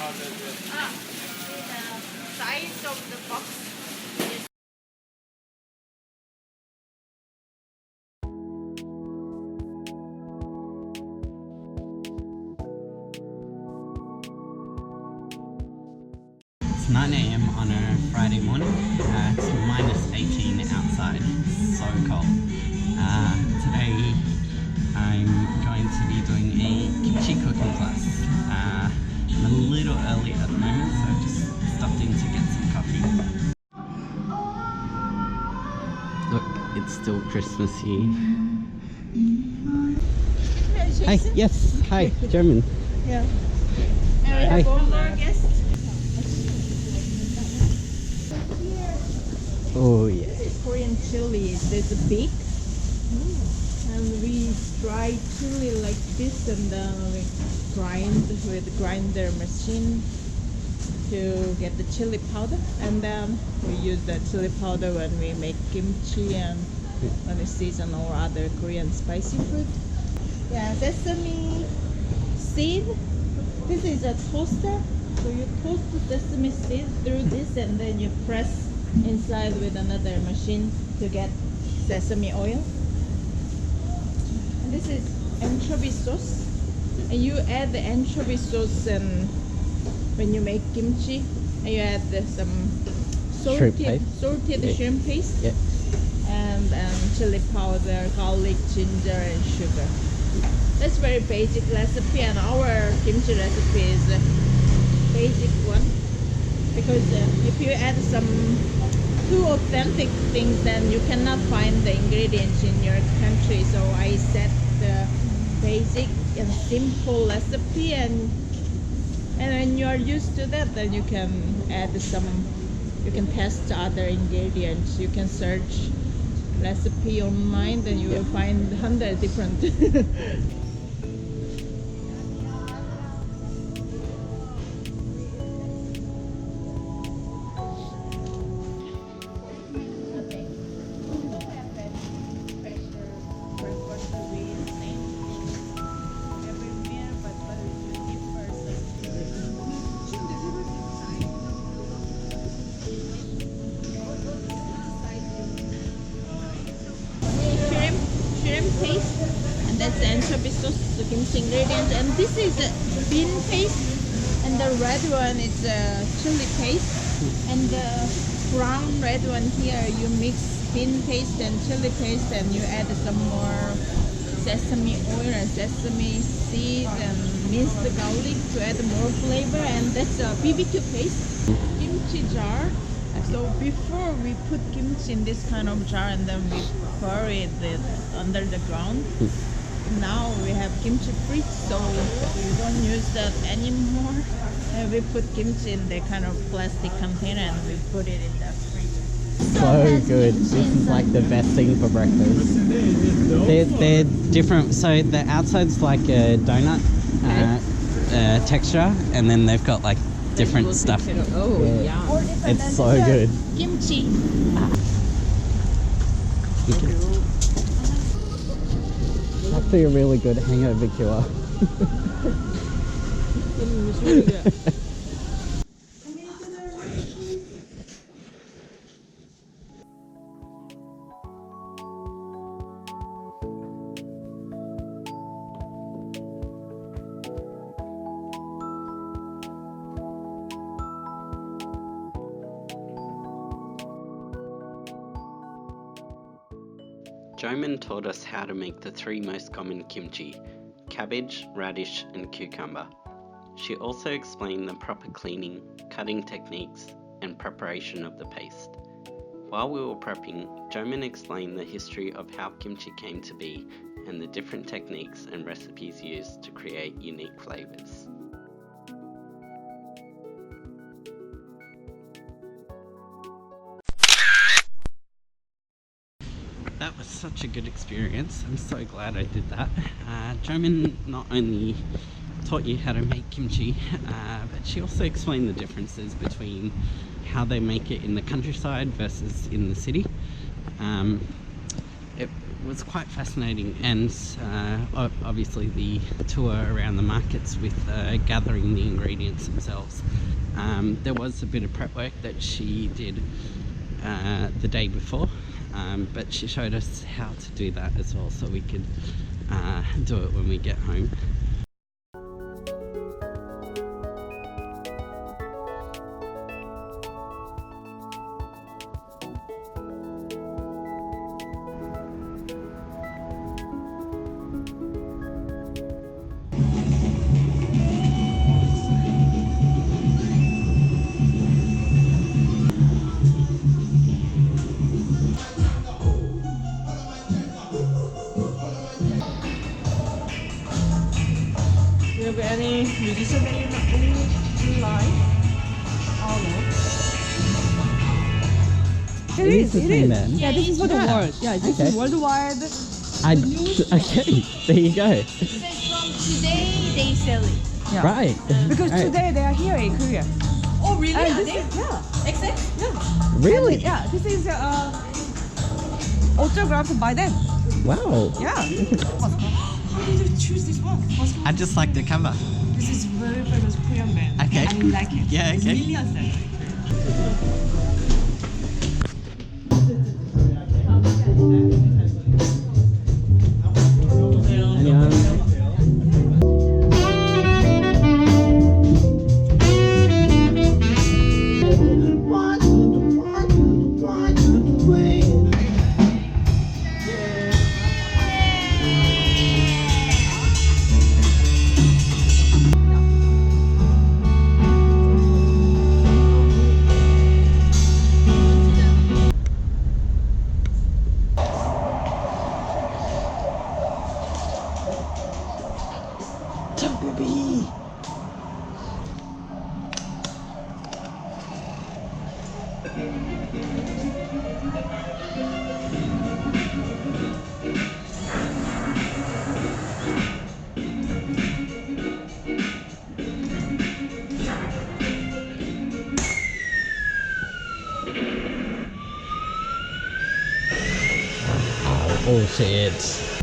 The size of the box. It's 9 a.m. on a Friday morning. It's minus 18 outside. It's so cold. Today I'm going to be doing a kimchi cooking class. I'm a little early at the moment, so I've just stopped in to get some coffee. Look, it's still Christmassy. Hi, yes, hi, German. Yeah. And we have one more guest. Oh yeah. This is Korean chili. There's a big, and we dry chili like this, and then we grind with grinder machine to get the chili powder, and then we use the chili powder when we make kimchi and when we season our other Korean spicy food. Yeah, sesame seed. This is a toaster, so you toast the sesame seed through this, and then you press inside with another machine to get sesame oil. And this is anchovy sauce, and you add the anchovy sauce and when you make kimchi, and you add some salted shrimp paste, Yeah. and chili powder, garlic, ginger, and sugar. That's very basic recipe, and our kimchi recipe is a basic one, because if you add some too authentic things, then you cannot find the ingredients in your country. So I set the basic and simple recipe, and when you are used to that, then you can add some, you can test other ingredients. You can search recipe online, then you will find 100 different shrimp paste, and that's the anchovy sauce, the kimchi ingredients, and this is bean paste, and the red one is chili paste, and the brown red one here you mix bean paste and chili paste, and you add some more sesame oil and sesame seed and minced garlic to add more flavor, and that's a BBQ paste. Kimchi jar. So before we put kimchi in this kind of jar, and then we bury it under the ground. Now we have kimchi fridge, so we don't use that anymore. And we put kimchi in the kind of plastic container, and we put it in the fridge. So good. This is like the best thing for breakfast. They're different. So the outside's like a donut texture, and then they've got like different stuff. Oh, yeah. It's so good. Kimchi. Actually a really good hangover cure. It's really good. Joman taught us how to make the three most common kimchi: cabbage, radish and cucumber. She also explained the proper cleaning, cutting techniques and preparation of the paste. While we were prepping, Joman explained the history of how kimchi came to be and the different techniques and recipes used to create unique flavors. That was such a good experience. I'm so glad I did that. Joman not only taught you how to make kimchi, but she also explained the differences between how they make it in the countryside versus in the city. was quite fascinating, and obviously the tour around the markets with gathering the ingredients themselves. There was a bit of prep work that she did the day before, but she showed us how to do that as well, so we could do it when we get home. Do you have any musician that you like? It is. Yeah, this is for the world. Yeah, this is worldwide. Okay, there you go. So from today they sell it. Yeah. Right. Because Right. today they are here in Korea. Oh really? And Are this they? is, yeah. Except? Really? Yeah, this is autographed by them. Wow. Yeah. How did you choose this one? I just like the cover. This is very famous Korean band. Okay. I like it. Yeah, It's okay. millions there. Oh shit.